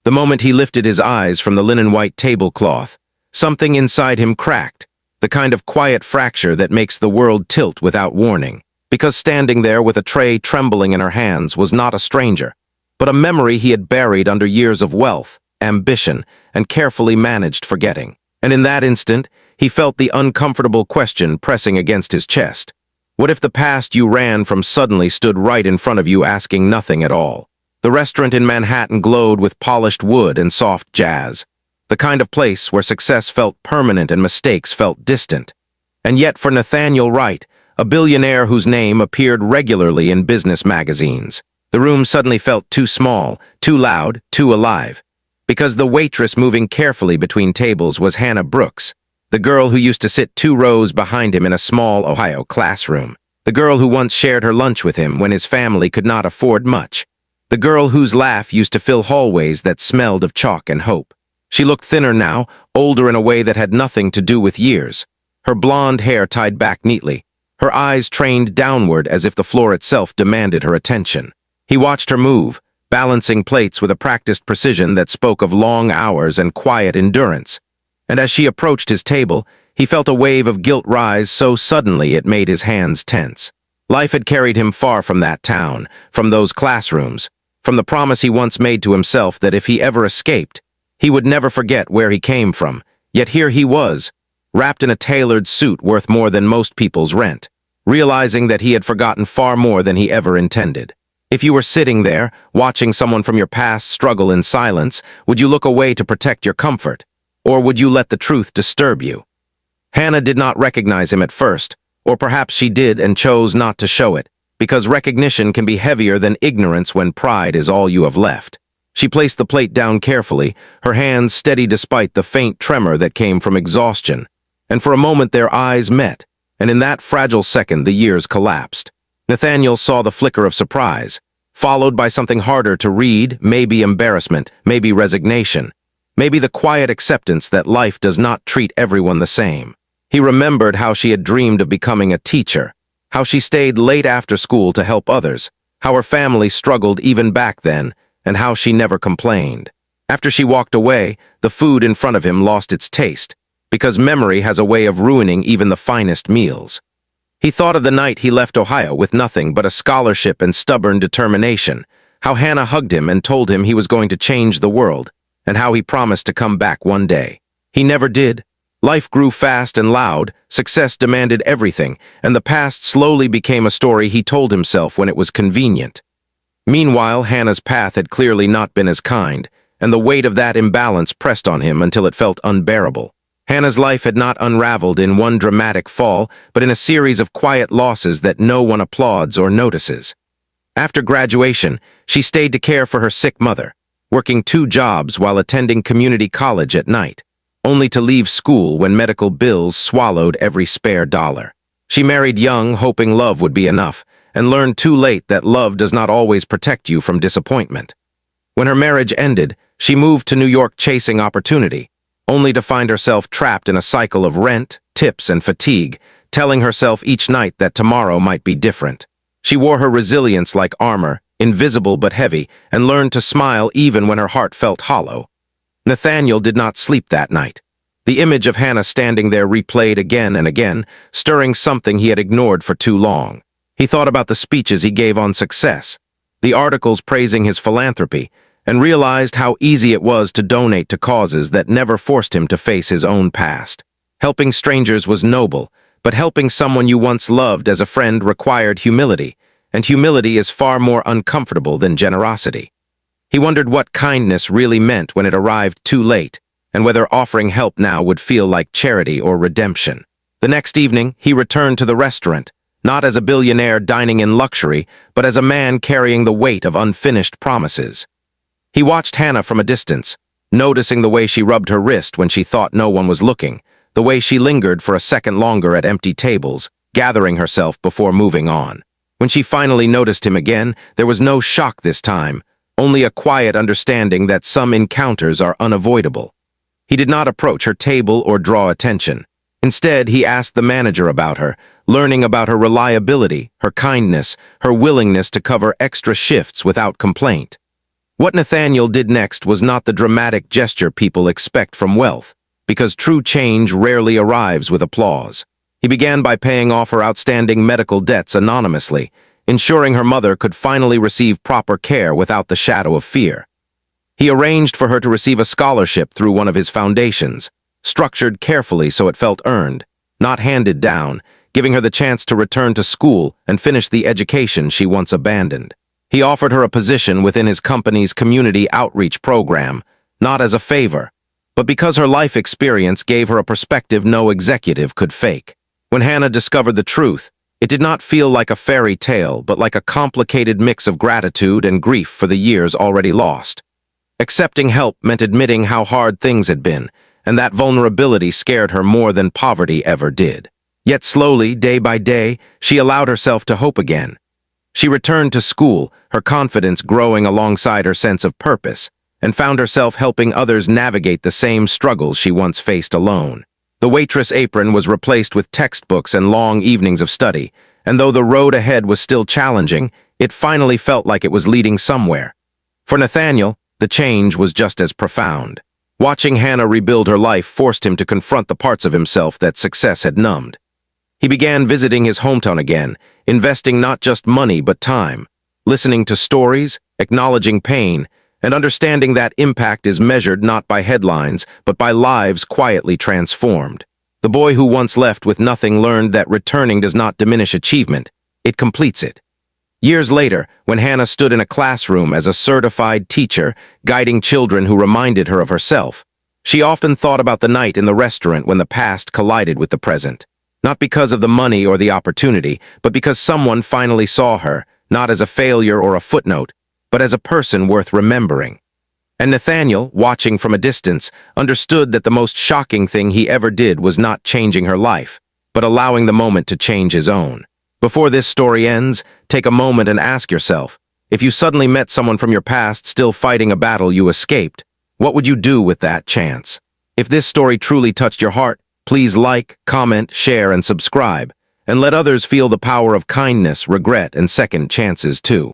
The moment he lifted his eyes from the linen-white tablecloth, something inside him cracked, the kind of quiet fracture that makes the world tilt without warning, because standing there with a tray trembling in her hands was not a stranger, but a memory he had buried under years of wealth, ambition, and carefully managed forgetting. And in that instant, he felt the uncomfortable question pressing against his chest. What if the past you ran from suddenly stood right in front of you asking nothing at all? The restaurant in Manhattan glowed with polished wood and soft jazz, the kind of place where success felt permanent and mistakes felt distant. And yet for Nathaniel Wright, a billionaire whose name appeared regularly in business magazines, the room suddenly felt too small, too loud, too alive. Because the waitress moving carefully between tables was Hannah Brooks, the girl who used to sit 2 rows behind him in a small Ohio classroom, the girl who once shared her lunch with him when his family could not afford much, the girl whose laugh used to fill hallways that smelled of chalk and hope. She looked thinner now, older in a way that had nothing to do with years, her blonde hair tied back neatly, her eyes trained downward as if the floor itself demanded her attention. He watched her move, balancing plates with a practiced precision that spoke of long hours and quiet endurance. And as she approached his table, he felt a wave of guilt rise so suddenly it made his hands tense. Life had carried him far from that town, from those classrooms, from the promise he once made to himself that if he ever escaped, he would never forget where he came from. Yet here he was, wrapped in a tailored suit worth more than most people's rent, realizing that he had forgotten far more than he ever intended. If you were sitting there, watching someone from your past struggle in silence, would you look away to protect your comfort? Or would you let the truth disturb you? Hannah did not recognize him at first, or perhaps she did and chose not to show it, because recognition can be heavier than ignorance when pride is all you have left. She placed the plate down carefully, her hands steady despite the faint tremor that came from exhaustion, and for a moment their eyes met, and in that fragile second the years collapsed. Nathaniel saw the flicker of surprise, followed by something harder to read, maybe embarrassment, maybe resignation, maybe the quiet acceptance that life does not treat everyone the same. He remembered how she had dreamed of becoming a teacher, how she stayed late after school to help others, how her family struggled even back then, and how she never complained. After she walked away, the food in front of him lost its taste, because memory has a way of ruining even the finest meals. He thought of the night he left Ohio with nothing but a scholarship and stubborn determination, how Hannah hugged him and told him he was going to change the world, and how he promised to come back one day. He never did. Life grew fast and loud, success demanded everything, and the past slowly became a story he told himself when it was convenient. Meanwhile, Hannah's path had clearly not been as kind, and the weight of that imbalance pressed on him until it felt unbearable. Hannah's life had not unraveled in one dramatic fall, but in a series of quiet losses that no one applauds or notices. After graduation, she stayed to care for her sick mother, working 2 jobs while attending community college at night, only to leave school when medical bills swallowed every spare dollar. She married young, hoping love would be enough, and learned too late that love does not always protect you from disappointment. When her marriage ended, she moved to New York chasing opportunity, only to find herself trapped in a cycle of rent, tips, and fatigue, telling herself each night that tomorrow might be different. She wore her resilience like armor, invisible but heavy, and learned to smile even when her heart felt hollow. Nathaniel did not sleep that night. The image of Hannah standing there replayed again and again, stirring something he had ignored for too long. He thought about the speeches he gave on success, the articles praising his philanthropy, and realized how easy it was to donate to causes that never forced him to face his own past. Helping strangers was noble, but helping someone you once loved as a friend required humility, and humility is far more uncomfortable than generosity. He wondered what kindness really meant when it arrived too late, and whether offering help now would feel like charity or redemption. The next evening, he returned to the restaurant, not as a billionaire dining in luxury, but as a man carrying the weight of unfinished promises. He watched Hannah from a distance, noticing the way she rubbed her wrist when she thought no one was looking, the way she lingered for a second longer at empty tables, gathering herself before moving on. When she finally noticed him again, there was no shock this time, only a quiet understanding that some encounters are unavoidable. He did not approach her table or draw attention. Instead, he asked the manager about her, learning about her reliability, her kindness, her willingness to cover extra shifts without complaint. What Nathaniel did next was not the dramatic gesture people expect from wealth, because true change rarely arrives with applause. He began by paying off her outstanding medical debts anonymously, ensuring her mother could finally receive proper care without the shadow of fear. He arranged for her to receive a scholarship through one of his foundations, structured carefully so it felt earned, not handed down, giving her the chance to return to school and finish the education she once abandoned. He offered her a position within his company's community outreach program, not as a favor, but because her life experience gave her a perspective no executive could fake. When Hannah discovered the truth, it did not feel like a fairy tale, but like a complicated mix of gratitude and grief for the years already lost. Accepting help meant admitting how hard things had been, and that vulnerability scared her more than poverty ever did. Yet slowly, day by day, she allowed herself to hope again. She returned to school, her confidence growing alongside her sense of purpose, and found herself helping others navigate the same struggles she once faced alone. The waitress apron was replaced with textbooks and long evenings of study, and though the road ahead was still challenging, it finally felt like it was leading somewhere. For Nathaniel, the change was just as profound. Watching Hannah rebuild her life forced him to confront the parts of himself that success had numbed. He began visiting his hometown again, investing not just money but time, listening to stories, acknowledging pain, and understanding that impact is measured not by headlines, but by lives quietly transformed. The boy who once left with nothing learned that returning does not diminish achievement, it completes it. Years later, when Hannah stood in a classroom as a certified teacher, guiding children who reminded her of herself, she often thought about the night in the restaurant when the past collided with the present. Not because of the money or the opportunity, but because someone finally saw her, not as a failure or a footnote, but as a person worth remembering. And Nathaniel, watching from a distance, understood that the most shocking thing he ever did was not changing her life, but allowing the moment to change his own. Before this story ends, take a moment and ask yourself, if you suddenly met someone from your past still fighting a battle you escaped, what would you do with that chance? If this story truly touched your heart, please like, comment, share, and subscribe, and let others feel the power of kindness, regret, and second chances too.